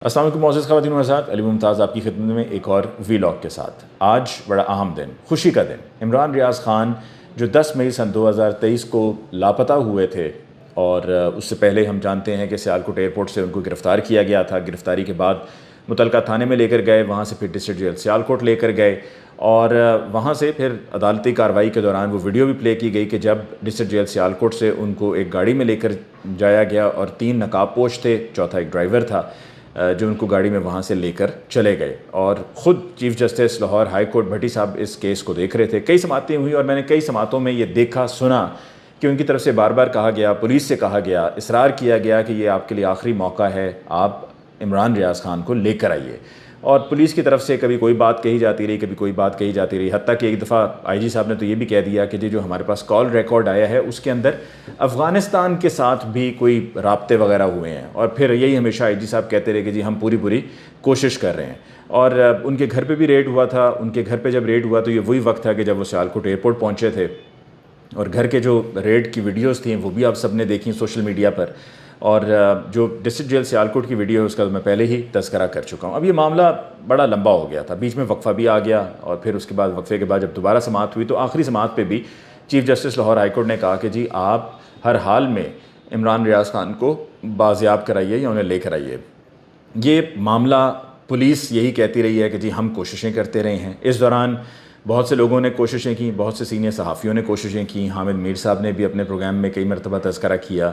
السلام علیکم معزز خواتین و حضرات، علی ممتاز آپ کی خدمت میں ایک اور ویلاگ کے ساتھ۔ آج بڑا اہم دن، خوشی کا دن۔ عمران ریاض خان جو 10 مئی سن 2023 کو لاپتہ ہوئے تھے، اور اس سے پہلے ہم جانتے ہیں کہ سیالکوٹ ایئرپورٹ سے ان کو گرفتار کیا گیا تھا۔ گرفتاری کے بعد متعلقہ تھانے میں لے کر گئے، وہاں سے پھر ڈسٹرکٹ جیل سیالکوٹ لے کر گئے، اور وہاں سے پھر عدالتی کارروائی کے دوران وہ ویڈیو بھی پلے کی گئی کہ جب ڈسٹرکٹ جیل سیالکوٹ سے ان کو ایک گاڑی میں لے کر جایا گیا، اور 3 نقاب پوش تھے، چوتھا ایک ڈرائیور تھا جو ان کو گاڑی میں وہاں سے لے کر چلے گئے۔ اور خود chief justice Lahore high court Bhatti صاحب اس کیس کو دیکھ رہے تھے۔ کئی سماعتیں ہوئی اور میں نے کئی سماعتوں میں یہ دیکھا سنا کہ ان کی طرف سے بار بار کہا گیا، پولیس سے کہا گیا، اصرار کیا گیا کہ یہ آپ کے لیے آخری موقع ہے، آپ عمران ریاض خان کو لے کر آئیے۔ اور پولیس کی طرف سے کبھی کوئی بات کہی جاتی رہی، کبھی کوئی بات کہی جاتی رہی، حتیٰ کہ ایک دفعہ آئی جی صاحب نے تو یہ بھی کہہ دیا کہ جو ہمارے پاس کال ریکارڈ آیا ہے اس کے اندر افغانستان کے ساتھ بھی کوئی رابطے وغیرہ ہوئے ہیں۔ اور پھر یہی ہمیشہ آئی جی صاحب کہتے رہے کہ جی ہم پوری کوشش کر رہے ہیں۔ اور ان کے گھر پہ بھی ریڈ ہوا تھا۔ ان کے گھر پہ جب ریڈ ہوا تو یہ وہی وقت تھا کہ جب وہ سیالکوٹ ایئرپورٹ پہنچے تھے، اور گھر کے جو ریڈ کی ویڈیوز تھیں وہ بھی آپ سب نے دیکھیں سوشل میڈیا پر، اور جو ڈسٹرکٹ جیل سیالکوٹ کی ویڈیو ہے اس کا میں پہلے ہی تذکرہ کر چکا ہوں۔ اب یہ معاملہ بڑا لمبا ہو گیا تھا، بیچ میں وقفہ بھی آ گیا، اور پھر اس کے بعد وقفے کے بعد جب دوبارہ سماعت ہوئی تو آخری سماعت پہ بھی chief justice Lahore high court نے کہا کہ جی آپ ہر حال میں عمران ریاض خان کو بازیاب کرائیے یا انہیں لے کر آئیے۔ یہ معاملہ پولیس یہی کہتی رہی ہے کہ جی ہم کوششیں کرتے رہے ہیں۔ اس دوران بہت سے لوگوں نے کوششیں کی، بہت سے سینئر صحافیوں نے کوششیں کی، حامد میر صاحب نے بھی اپنے پروگرام میں کئی مرتبہ تذکرہ کیا،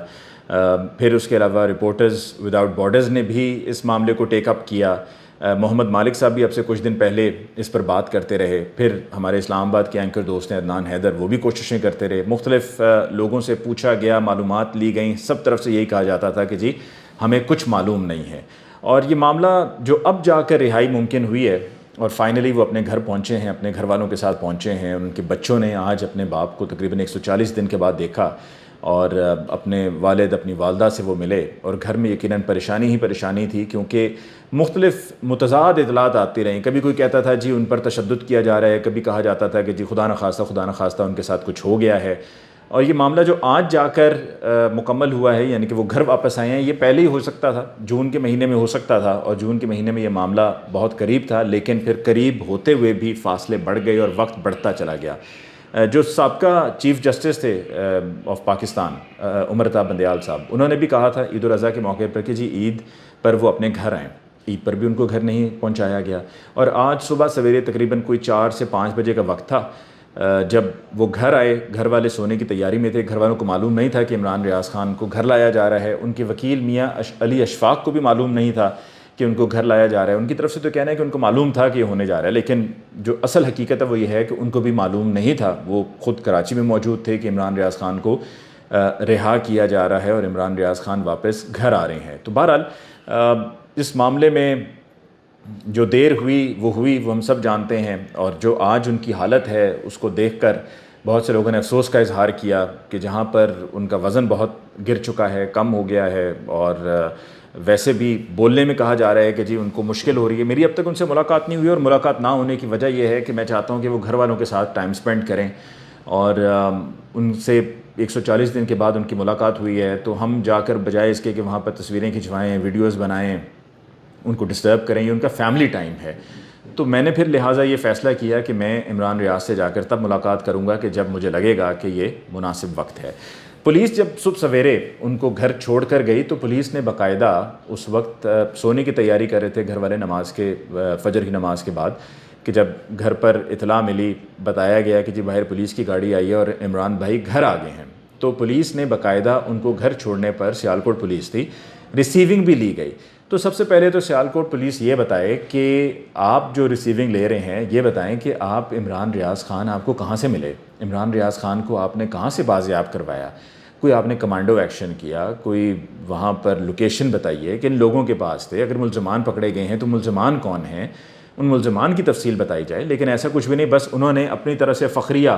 پھر اس کے علاوہ رپورٹرز وداؤٹ بارڈرز نے بھی اس معاملے کو ٹیک اپ کیا، محمد مالک صاحب بھی اب سے کچھ دن پہلے اس پر بات کرتے رہے، پھر ہمارے اسلام آباد کے اینکر دوست ہیں عدنان حیدر، وہ بھی کوششیں کرتے رہے، مختلف لوگوں سے پوچھا گیا، معلومات لی گئیں، سب طرف سے یہی کہا جاتا تھا کہ جی ہمیں کچھ معلوم نہیں ہے۔ اور یہ معاملہ جو اب جا کر رہائی ممکن ہوئی ہے، اور فائنلی وہ اپنے گھر پہنچے ہیں، اپنے گھر والوں کے ساتھ پہنچے ہیں، ان کے بچوں نے آج اپنے باپ کو تقریباً 140 دن کے بعد دیکھا، اور اپنے والد اپنی والدہ سے وہ ملے، اور گھر میں یقیناً پریشانی ہی پریشانی تھی، کیونکہ مختلف متضاد اطلاعات آتی رہیں۔ کبھی کوئی کہتا تھا جی ان پر تشدد کیا جا رہا ہے، کبھی کہا جاتا تھا کہ جی خدا نخواستہ ان کے ساتھ کچھ ہو گیا ہے۔ اور یہ معاملہ جو آج جا کر مکمل ہوا ہے، یعنی کہ وہ گھر واپس آئے ہیں، یہ پہلے ہی ہو سکتا تھا، جون کے مہینے میں ہو سکتا تھا، اور جون کے مہینے میں یہ معاملہ بہت قریب تھا، لیکن پھر قریب ہوتے ہوئے بھی فاصلے بڑھ گئے اور وقت بڑھتا چلا گیا۔ جو سابقہ چیف جسٹس تھے آف پاکستان، عمر عطا بندیال صاحب، انہوں نے بھی کہا تھا عید الاضحیٰ کے موقع پر کہ جی عید پر وہ اپنے گھر آئیں، عید پر بھی ان کو گھر نہیں پہنچایا گیا۔ اور آج صبح سویرے تقریباً کوئی 4 سے 5 بجے کا وقت تھا جب وہ گھر آئے، گھر والے سونے کی تیاری میں تھے، گھر والوں کو معلوم نہیں تھا کہ عمران ریاض خان کو گھر لایا جا رہا ہے۔ ان کے وکیل میاں علی اشفاق کو بھی معلوم نہیں تھا کہ ان کو گھر لایا جا رہا ہے۔ ان کی طرف سے تو کہنا ہے کہ ان کو معلوم تھا کہ یہ ہونے جا رہا ہے، لیکن جو اصل حقیقت ہے وہ یہ ہے کہ ان کو بھی معلوم نہیں تھا۔ وہ خود کراچی میں موجود تھے کہ عمران ریاض خان کو رہا کیا جا رہا ہے اور عمران ریاض خان واپس گھر آ رہے ہیں۔ تو بہرحال اس معاملے میں جو دیر ہوئی وہ ہم سب جانتے ہیں، اور جو آج ان کی حالت ہے اس کو دیکھ کر بہت سے لوگوں نے افسوس کا اظہار کیا کہ جہاں پر ان کا وزن بہت گر چکا ہے، کم ہو گیا ہے، اور ویسے بھی بولنے میں کہا جا رہا ہے کہ جی ان کو مشکل ہو رہی ہے۔ میری اب تک ان سے ملاقات نہیں ہوئی، اور ملاقات نہ ہونے کی وجہ یہ ہے کہ میں چاہتا ہوں کہ وہ گھر والوں کے ساتھ ٹائم سپینڈ کریں، اور ان سے 140 دن کے بعد ان کی ملاقات ہوئی ہے، تو ہم جا کر بجائے اس کے کہ وہاں پر تصویریں کھنچوائیں، ویڈیوز بنائیں، ان کو ڈسٹرب کریں، یہ ان کا فیملی ٹائم ہے۔ تو میں نے پھر لہٰذا یہ فیصلہ کیا کہ میں عمران ریاض سے جا کر تب ملاقات کروں گا کہ جب مجھے لگے گا کہ یہ مناسب وقت ہے۔ پولیس جب صبح سویرے ان کو گھر چھوڑ کر گئی تو پولیس نے باقاعدہ اس وقت سونے کی تیاری کر رہے تھے گھر والے، فجر کی نماز کے بعد، کہ جب گھر پر اطلاع ملی، بتایا گیا کہ جی باہر پولیس کی گاڑی آئی ہے اور عمران بھائی گھر آ گئے ہیں، تو پولیس نے باقاعدہ ان کو گھر چھوڑنے پر، سیالکوٹ پولیس تھی، ریسیونگ بھی لی گئی۔ تو سب سے پہلے تو سیالکوٹ پولیس یہ بتائے کہ آپ جو ریسیونگ لے رہے ہیں یہ بتائیں کہ آپ عمران ریاض خان آپ کو کہاں سے ملے، عمران ریاض خان کو آپ نے کہاں سے بازیاب کروایا، کوئی آپ نے کمانڈو ایکشن کیا، کوئی وہاں پر لوکیشن بتائیے، کن لوگوں کے پاس تھے، اگر ملزمان پکڑے گئے ہیں تو ملزمان کون ہیں، ان ملزمان کی تفصیل بتائی جائے۔ لیکن ایسا کچھ بھی نہیں، بس انہوں نے اپنی طرف سے فخریہ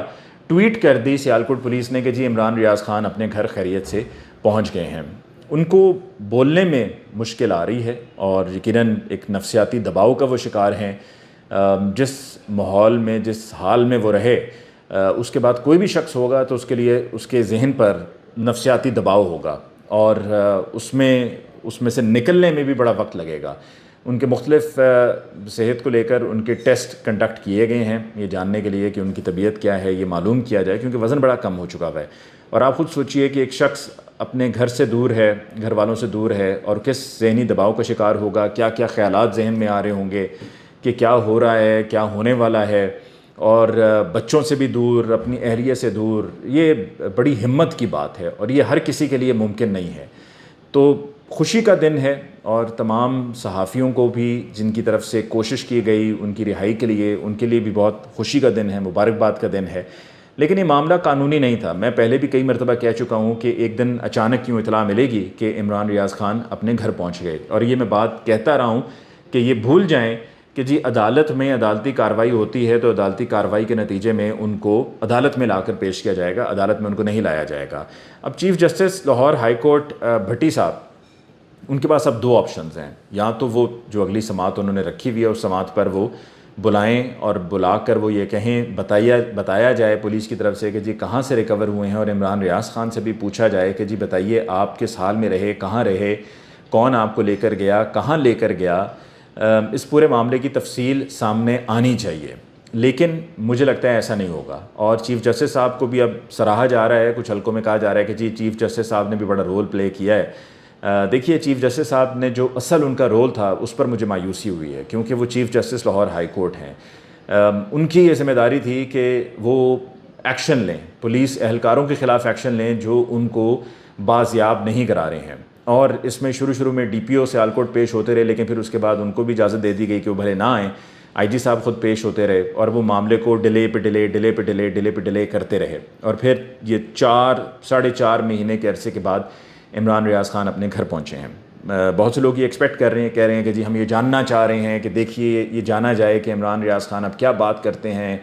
ٹویٹ کر دی سیالکوٹ پولیس نے کہ جی عمران ریاض خان اپنے گھر خیریت سے پہنچ گئے ہیں۔ ان کو بولنے میں مشکل آ رہی ہے، اور یقیناً ایک نفسیاتی دباؤ کا وہ شکار ہیں۔ جس ماحول میں، جس حال میں وہ رہے، اس کے بعد کوئی بھی شخص ہوگا تو اس کے لیے اس کے ذہن پر نفسیاتی دباؤ ہوگا، اور اس میں اس میں سے نکلنے میں بھی بڑا وقت لگے گا. ان کے مختلف صحت کو لے کر ان کے ٹیسٹ کنڈکٹ کیے گئے ہیں یہ جاننے کے لیے کہ ان کی طبیعت کیا ہے, یہ معلوم کیا جائے, کیونکہ وزن بڑا کم ہو چکا ہوا ہے. اور آپ خود سوچئے کہ ایک شخص اپنے گھر سے دور ہے, گھر والوں سے دور ہے, اور کس ذہنی دباؤ کا شکار ہوگا, کیا کیا خیالات ذہن میں آ رہے ہوں گے کہ کیا ہو رہا ہے, کیا ہونے والا ہے, اور بچوں سے بھی دور, اپنی اہلیہ سے دور. یہ بڑی ہمت کی بات ہے اور یہ ہر کسی کے لیے ممکن نہیں ہے. تو خوشی کا دن ہے, اور تمام صحافیوں کو بھی جن کی طرف سے کوشش کی گئی ان کی رہائی کے لیے, ان کے لیے بھی بہت خوشی کا دن ہے, مبارکباد کا دن ہے. لیکن یہ معاملہ قانونی نہیں تھا. میں پہلے بھی کئی مرتبہ کہہ چکا ہوں کہ ایک دن اچانک کیوں اطلاع ملے گی کہ عمران ریاض خان اپنے گھر پہنچ گئے, اور یہ میں بات کہتا رہا ہوں کہ یہ بھول جائیں کہ جی عدالت میں عدالتی کارروائی ہوتی ہے تو عدالتی کارروائی کے نتیجے میں ان کو عدالت میں لا کر پیش کیا جائے گا, عدالت میں ان کو نہیں لایا جائے گا. اب chief justice Lahore high court Bhatti صاحب, ان کے پاس اب دو آپشنز ہیں. یا تو وہ جو اگلی سماعت انہوں نے رکھی ہوئی ہے اس سماعت پر وہ بلائیں اور بلا کر وہ یہ کہیں, بتایا جائے پولیس کی طرف سے کہ جی کہاں سے ریکور ہوئے ہیں, اور عمران ریاض خان سے بھی پوچھا جائے کہ جی بتائیے آپ کس حال میں رہے, کہاں رہے, کون آپ کو لے کر گیا, کہاں لے کر گیا. اس پورے معاملے کی تفصیل سامنے آنی چاہیے, لیکن مجھے لگتا ہے ایسا نہیں ہوگا. اور چیف جسٹس صاحب کو بھی اب سراہا جا رہا ہے, کچھ حلقوں میں کہا جا رہا ہے کہ جی چیف جسٹس صاحب نے بھی بڑا رول پلے کیا ہے. دیکھیے چیف جسٹس صاحب نے جو اصل ان کا رول تھا اس پر مجھے مایوسی ہوئی ہے, کیونکہ وہ chief justice Lahore high court ہیں. ان کی یہ ذمہ داری تھی کہ وہ ایکشن لیں, پولیس اہلکاروں کے خلاف ایکشن لیں جو ان کو بازیاب نہیں کرا رہے ہیں. اور اس میں شروع میں ڈی پی او سے آلکوٹ پیش ہوتے رہے, لیکن پھر اس کے بعد ان کو بھی اجازت دے دی گئی کہ وہ بھلے نہ آئیں. آئی جی صاحب خود پیش ہوتے رہے اور وہ معاملے کو ڈیلے پہ ڈیلے کرتے رہے, اور پھر یہ 4.5 مہینے کے عرصے کے بعد عمران ریاض خان اپنے گھر پہنچے ہیں. بہت سے لوگ یہ ایکسپیکٹ کر رہے ہیں, کہہ رہے ہیں کہ جی ہم یہ جاننا چاہ رہے ہیں کہ دیکھیے یہ جانا جائے کہ عمران ریاض خان اب کیا بات کرتے ہیں,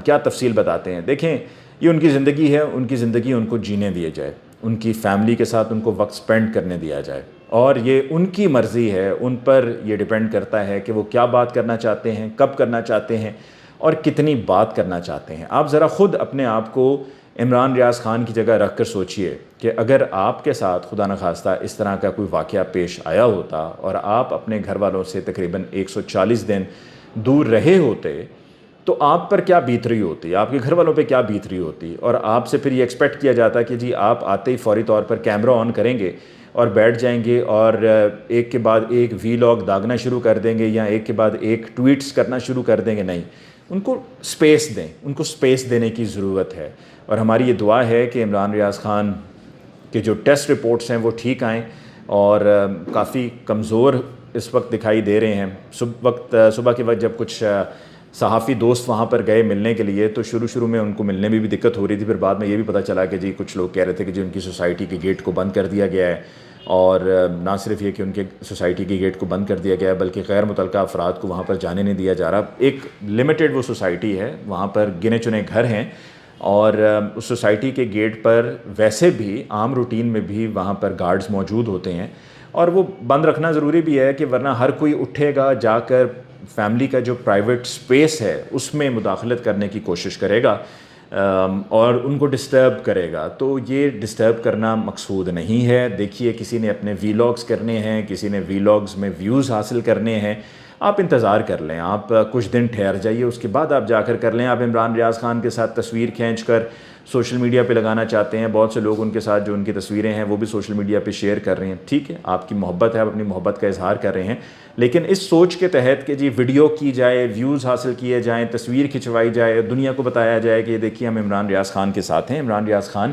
کیا تفصیل بتاتے ہیں. دیکھیں یہ ان کی زندگی ہے, ان کی زندگی ان کو جینے دیے جائے, ان کی فیملی کے ساتھ ان کو وقت سپینڈ کرنے دیا جائے, اور یہ ان کی مرضی ہے, ان پر یہ ڈیپینڈ کرتا ہے کہ وہ کیا بات کرنا چاہتے ہیں, کب کرنا چاہتے ہیں, اور کتنی بات کرنا چاہتے ہیں. آپ ذرا خود اپنے آپ کو عمران ریاض خان کی جگہ رکھ کر سوچئے کہ اگر آپ کے ساتھ خدا نخواستہ اس طرح کا کوئی واقعہ پیش آیا ہوتا اور آپ اپنے گھر والوں سے تقریباً 140 دن دور رہے ہوتے, تو آپ پر کیا بیت رہی ہوتی, آپ کے گھر والوں پہ کیا بیت رہی ہوتی. اور آپ سے پھر یہ ایکسپیکٹ کیا جاتا کہ جی آپ آتے ہی فوری طور پر کیمرہ آن کریں گے اور بیٹھ جائیں گے اور ایک کے بعد ایک وی لاگ داغنا شروع کر دیں گے, یا ایک کے بعد ایک ٹویٹس کرنا شروع کر دیں گے. نہیں, ان کو سپیس دیں, ان کو سپیس دینے کی ضرورت ہے. اور ہماری یہ دعا ہے کہ عمران ریاض خان کے جو ٹیسٹ رپورٹس ہیں وہ ٹھیک آئیں, اور کافی کمزور اس وقت دکھائی دے رہے ہیں. صبح کے وقت جب کچھ صحافی دوست وہاں پر گئے ملنے کے لیے تو شروع میں ان کو ملنے میں بھی دقت ہو رہی تھی. پھر بعد میں یہ بھی پتہ چلا کہ جی کچھ لوگ کہہ رہے تھے کہ جی ان کی سوسائٹی کے گیٹ کو بند کر دیا گیا ہے, اور نہ صرف یہ کہ ان کے سوسائٹی کے گیٹ کو بند کر دیا گیا ہے بلکہ غیر متعلقہ افراد کو وہاں پر جانے نہیں دیا جا رہا. ایک لمیٹڈ وہ سوسائٹی ہے, وہاں پر گنے چنے گھر ہیں, اور اس سوسائٹی کے گیٹ پر ویسے بھی عام روٹین میں بھی وہاں پر گارڈز موجود ہوتے ہیں, اور وہ بند رکھنا ضروری بھی ہے کہ ورنہ ہر کوئی اٹھے گا جا کر فیملی کا جو پرائیویٹ سپیس ہے اس میں مداخلت کرنے کی کوشش کرے گا اور ان کو ڈسٹرب کرے گا. تو یہ ڈسٹرب کرنا مقصود نہیں ہے. دیکھیے کسی نے اپنے وی لاگز کرنے ہیں, کسی نے وی لاگز میں ویوز حاصل کرنے ہیں, آپ انتظار کر لیں, آپ کچھ دن ٹھہر جائیے, اس کے بعد آپ جا کر لیں. آپ عمران ریاض خان کے ساتھ تصویر کھینچ کر سوشل میڈیا پہ لگانا چاہتے ہیں, بہت سے لوگ ان کے ساتھ جو ان کی تصویریں ہیں وہ بھی سوشل میڈیا پہ شیئر کر رہے ہیں, ٹھیک ہے, آپ کی محبت ہے, آپ اپنی محبت کا اظہار کر رہے ہیں, لیکن اس سوچ کے تحت کہ جی ویڈیو کی جائے, ویوز حاصل کیے جائیں, تصویر کھنچوائی جائے, دنیا کو بتایا جائے کہ یہ دیکھیے ہم عمران ریاض خان کے ساتھ ہیں. عمران ریاض خان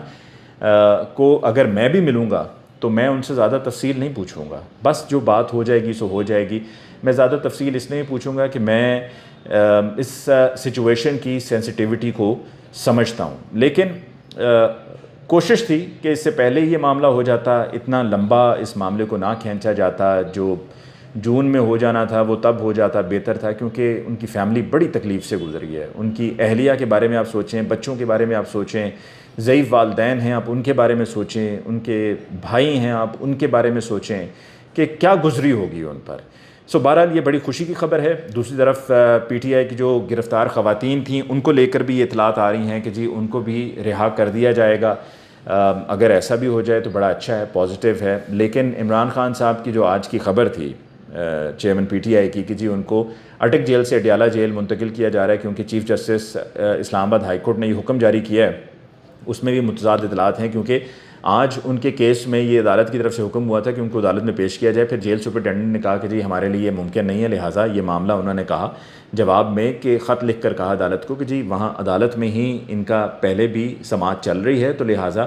کو اگر میں بھی ملوں گا تو میں ان سے زیادہ تفصیل نہیں پوچھوں گا, بس جو بات ہو جائے گی سو ہو جائے گی. میں زیادہ تفصیل اس لیے پوچھوں گا کہ میں اس سچویشن کی سینسٹیوٹی کو سمجھتا ہوں, لیکن کوشش تھی کہ اس سے پہلے یہ معاملہ ہو جاتا, اتنا لمبا اس معاملے کو نہ کھینچا جاتا, جو جون میں ہو جانا تھا وہ تب ہو جاتا بہتر تھا, کیونکہ ان کی فیملی بڑی تکلیف سے گزری ہے. ان کی اہلیہ کے بارے میں آپ سوچیں, بچوں کے بارے میں آپ سوچیں, ضعیف والدین ہیں آپ ان کے بارے میں سوچیں, ان کے بھائی ہیں آپ ان کے بارے میں سوچیں کہ کیا گزری ہوگی ان پر. بہرحال یہ بڑی خوشی کی خبر ہے. دوسری طرف پی ٹی آئی کی جو گرفتار خواتین تھیں ان کو لے کر بھی یہ اطلاعات آ رہی ہیں کہ جی ان کو بھی رہا کر دیا جائے گا. اگر ایسا بھی ہو جائے تو بڑا اچھا ہے، پازیٹیو ہے۔ لیکن عمران خان صاحب کی جو آج کی خبر تھی چیئرمین پی ٹی آئی کی کہ جی ان کو اٹک جیل سے اڈیالہ جیل منتقل کیا جا رہا ہے کیونکہ چیف جسٹس اسلام آباد ہائی کورٹ نے یہ حکم جاری کیا ہے، اس میں بھی متضاد اطلاعات ہیں کیونکہ آج ان کے کیس میں یہ عدالت کی طرف سے حکم ہوا تھا کہ ان کو عدالت میں پیش کیا جائے، پھر جیل سپرنٹینڈنٹ نے کہا کہ جی ہمارے لیے یہ ممکن نہیں ہے، لہٰذا یہ معاملہ انہوں نے کہا جواب میں کہ خط لکھ کر کہا عدالت کو کہ جی وہاں عدالت میں ہی ان کا پہلے بھی سماعت چل رہی ہے، تو لہٰذا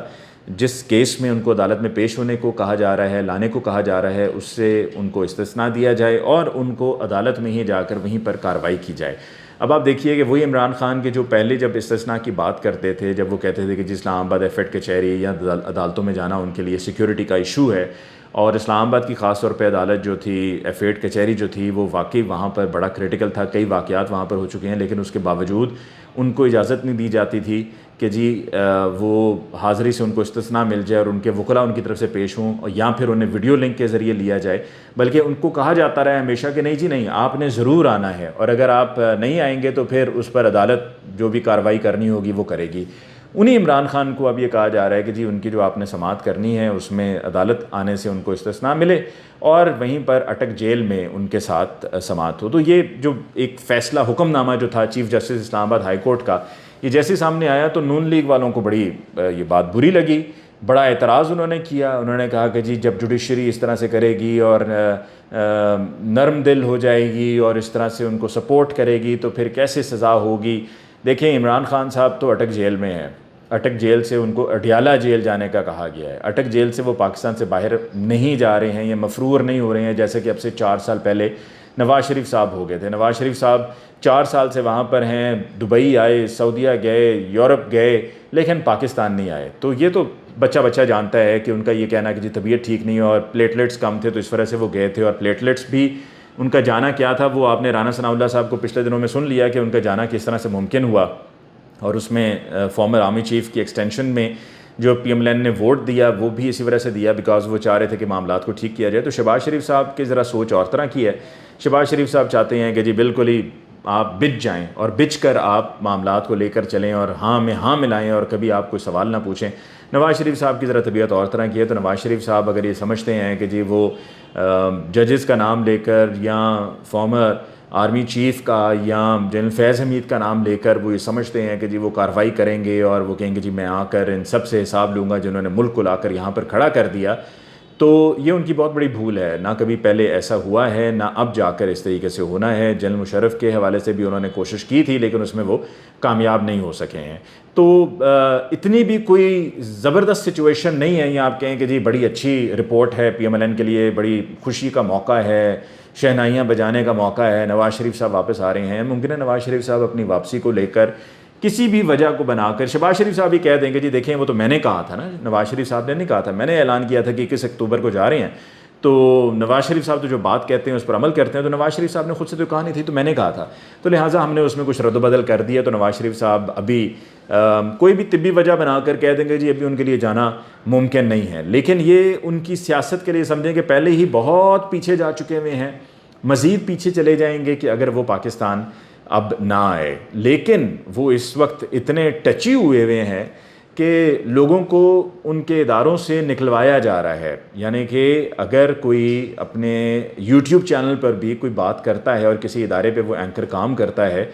جس کیس میں ان کو عدالت میں پیش ہونے کو کہا جا رہا ہے، لانے کو کہا جا رہا ہے، اس سے ان کو استثناء دیا جائے اور ان کو عدالت میں ہی جا کر وہیں پر کارروائی کی جائے۔ اب آپ دیکھیے کہ وہی عمران خان کے جو پہلے جب استثناء کی بات کرتے تھے، جب وہ کہتے تھے کہ جی اسلام آباد ایف ایڈ کچہری یا عدالتوں میں جانا ان کے لیے سیکیورٹی کا ایشو ہے، اور اسلام آباد کی خاص طور پہ عدالت جو تھی ایف ایڈ کچہری جو تھی وہ واقعی وہاں پر بڑا کریٹیکل تھا، کئی واقعات وہاں پر ہو چکے ہیں، لیکن اس کے باوجود ان کو اجازت نہیں دی جاتی تھی کہ جی وہ حاضری سے ان کو استثناء مل جائے اور ان کے وکلاء ان کی طرف سے پیش ہوں، اور یا پھر انہیں ویڈیو لنک کے ذریعے لیا جائے، بلکہ ان کو کہا جاتا رہا ہے ہمیشہ کہ نہیں جی نہیں، آپ نے ضرور آنا ہے، اور اگر آپ نہیں آئیں گے تو پھر اس پر عدالت جو بھی کارروائی کرنی ہوگی وہ کرے گی۔ انہی عمران خان کو اب یہ کہا جا رہا ہے کہ جی ان کی جو آپ نے سماعت کرنی ہے اس میں عدالت آنے سے ان کو استثناء ملے اور وہیں پر اٹک جیل میں ان کے ساتھ سماعت ہو۔ تو یہ جو ایک فیصلہ حکم نامہ جو تھا چیف جسٹس اسلام آباد ہائی کورٹ کا، یہ جیسے سامنے آیا تو نون لیگ والوں کو بڑی یہ بات بری لگی، بڑا اعتراض انہوں نے کیا۔ انہوں نے کہا کہ جی جب جوڈیشری اس طرح سے کرے گی اور نرم دل ہو جائے گی اور اس طرح سے ان کو سپورٹ کرے گی تو پھر کیسے سزا ہوگی۔ دیکھیں عمران خان صاحب تو اٹک جیل میں ہیں، اٹک جیل سے ان کو اڈیالہ جیل جانے کا کہا گیا ہے، اٹک جیل سے وہ پاکستان سے باہر نہیں جا رہے ہیں، یہ مفرور نہیں ہو رہے ہیں جیسے کہ اب سے 4 سال پہلے نواز شریف صاحب ہو گئے تھے۔ نواز شریف صاحب 4 سال سے وہاں پر ہیں، دبئی آئے، سعودیہ گئے، یورپ گئے، لیکن پاکستان نہیں آئے۔ تو یہ تو بچہ جانتا ہے کہ ان کا یہ کہنا کہ جی طبیعت ٹھیک نہیں اور پلیٹلیٹس کم تھے تو اس وجہ سے وہ گئے تھے، اور پلیٹلیٹس بھی ان کا جانا کیا تھا وہ آپ نے رانا ثناء اللہ صاحب کو پچھلے دنوں میں سن لیا کہ ان کا جانا کس طرح سے ممکن ہوا، اور اس میں فارمر آرمی چیف کی ایکسٹینشن میں جو پی ایم ایل این نے ووٹ دیا وہ بھی اسی وجہ سے دیا بیکاز وہ چاہ رہے تھے کہ معاملات کو ٹھیک کیا جائے۔ تو شہباز شریف صاحب کی ذرا سوچ اور طرح کی ہے۔ شہباز شریف صاحب چاہتے ہیں کہ جی بالکل ہی آپ بچ جائیں اور بچ کر آپ معاملات کو لے کر چلیں اور ہاں میں ہاں ملائیں اور کبھی آپ کوئی سوال نہ پوچھیں۔ نواز شریف صاحب کی ذرا طبیعت اور طرح کی ہے، تو نواز شریف صاحب اگر یہ سمجھتے ہیں کہ جی وہ ججز کا نام لے کر یا فارمر آرمی چیف کا یا جنرل فیض حمید کا نام لے کر وہ یہ سمجھتے ہیں کہ جی وہ کارروائی کریں گے اور وہ کہیں گے جی میں آ کر ان سب سے حساب لوں گا جنہوں نے ملک کو لا کر یہاں پر کھڑا کر دیا، تو یہ ان کی بہت بڑی بھول ہے۔ نہ کبھی پہلے ایسا ہوا ہے، نہ اب جا کر اس طریقے سے ہونا ہے۔ جنرل مشرف کے حوالے سے بھی انہوں نے کوشش کی تھی لیکن اس میں وہ کامیاب نہیں ہو سکے ہیں۔ تو اتنی بھی کوئی زبردست سچویشن نہیں ہے، یا آپ کہیں کہ جی بڑی اچھی رپورٹ ہے پی ایم ایل این کے لیے، بڑی خوشی کا موقع ہے، شہنائیاں بجانے کا موقع ہے، نواز شریف صاحب واپس آ رہے ہیں۔ ممکن ہے نواز شریف صاحب اپنی واپسی کو لے کر کسی بھی وجہ کو بنا کر شہباز شریف صاحب ہی کہہ دیں کہ جی دیکھیں وہ تو میں نے کہا تھا نا، نواز شریف صاحب نے نہیں کہا تھا، میں نے اعلان کیا تھا کہ 21 اکتوبر کو جا رہے ہیں، تو نواز شریف صاحب تو جو بات کہتے ہیں اس پر عمل کرتے ہیں، تو نواز شریف صاحب نے خود سے تو کہا نہیں تھی، تو میں نے کہا تھا، تو لہٰذا ہم نے اس میں کچھ رد و بدل کر دیا۔ تو نواز شریف صاحب ابھی کوئی بھی طبی وجہ بنا کر کہہ دیں گے جی ابھی ان کے لیے جانا ممکن نہیں ہے، لیکن یہ ان کی سیاست کے لیے سمجھیں کہ پہلے ہی بہت پیچھے جا چکے ہوئے ہیں، مزید پیچھے چلے جائیں گے کہ اگر وہ پاکستان اب نہ آئے۔ لیکن وہ اس وقت اتنے ٹچی ہوئے ہیں کہ لوگوں کو ان کے اداروں سے نکلوایا جا رہا ہے، یعنی کہ اگر کوئی اپنے یوٹیوب چینل پر بھی کوئی بات کرتا ہے اور کسی ادارے پہ وہ اینکر کام کرتا ہے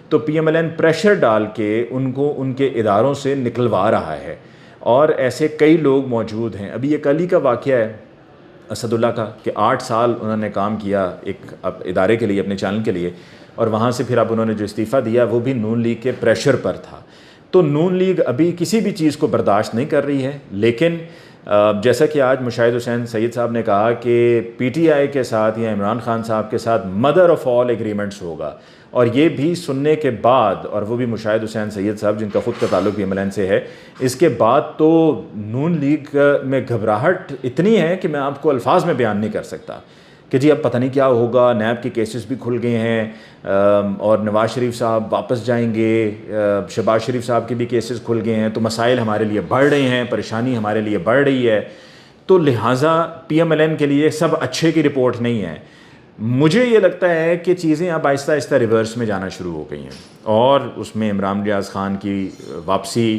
تو P M L N pressure ڈال کے ان کو ان کے اداروں سے نکلوا رہا ہے، اور ایسے کئی لوگ موجود ہیں۔ ابھی یہ کل ہی کا واقعہ ہے اسد اللہ کا کہ 8 سال انہوں نے کام کیا ایک ادارے کے لیے، اپنے چینل کے لیے، اور وہاں سے پھر اب انہوں نے جو استعفیٰ دیا وہ بھی نون لیگ کے پریشر پر تھا۔ تو نون لیگ ابھی کسی بھی چیز کو برداشت نہیں کر رہی ہے، لیکن جیسا کہ آج مشاہد حسین سید صاحب نے کہا کہ پی ٹی آئی کے ساتھ یا عمران خان صاحب کے ساتھ مدر آف آل ایگریمنٹس ہوگا، اور یہ بھی سننے کے بعد، اور وہ بھی مشاہد حسین سید صاحب جن کا خود کا تعلق پی ایم ایل این سے ہے، اس کے بعد تو نون لیگ میں گھبراہٹ اتنی ہے کہ میں آپ کو الفاظ میں بیان نہیں کر سکتا کہ جی اب پتہ نہیں کیا ہوگا۔ نیب کے کیسز بھی کھل گئے ہیں اور نواز شریف صاحب واپس جائیں گے، شہباز شریف صاحب کے بھی کیسز کھل گئے ہیں، تو مسائل ہمارے لیے بڑھ رہے ہیں، پریشانی ہمارے لیے بڑھ رہی ہے، تو لہٰذا پی ایم ایل این کے لیے سب اچھے کی رپورٹ نہیں ہے۔ مجھے یہ لگتا ہے کہ چیزیں اب آہستہ آہستہ ریورس میں جانا شروع ہو گئی ہیں، اور اس میں عمران ریاض خان کی واپسی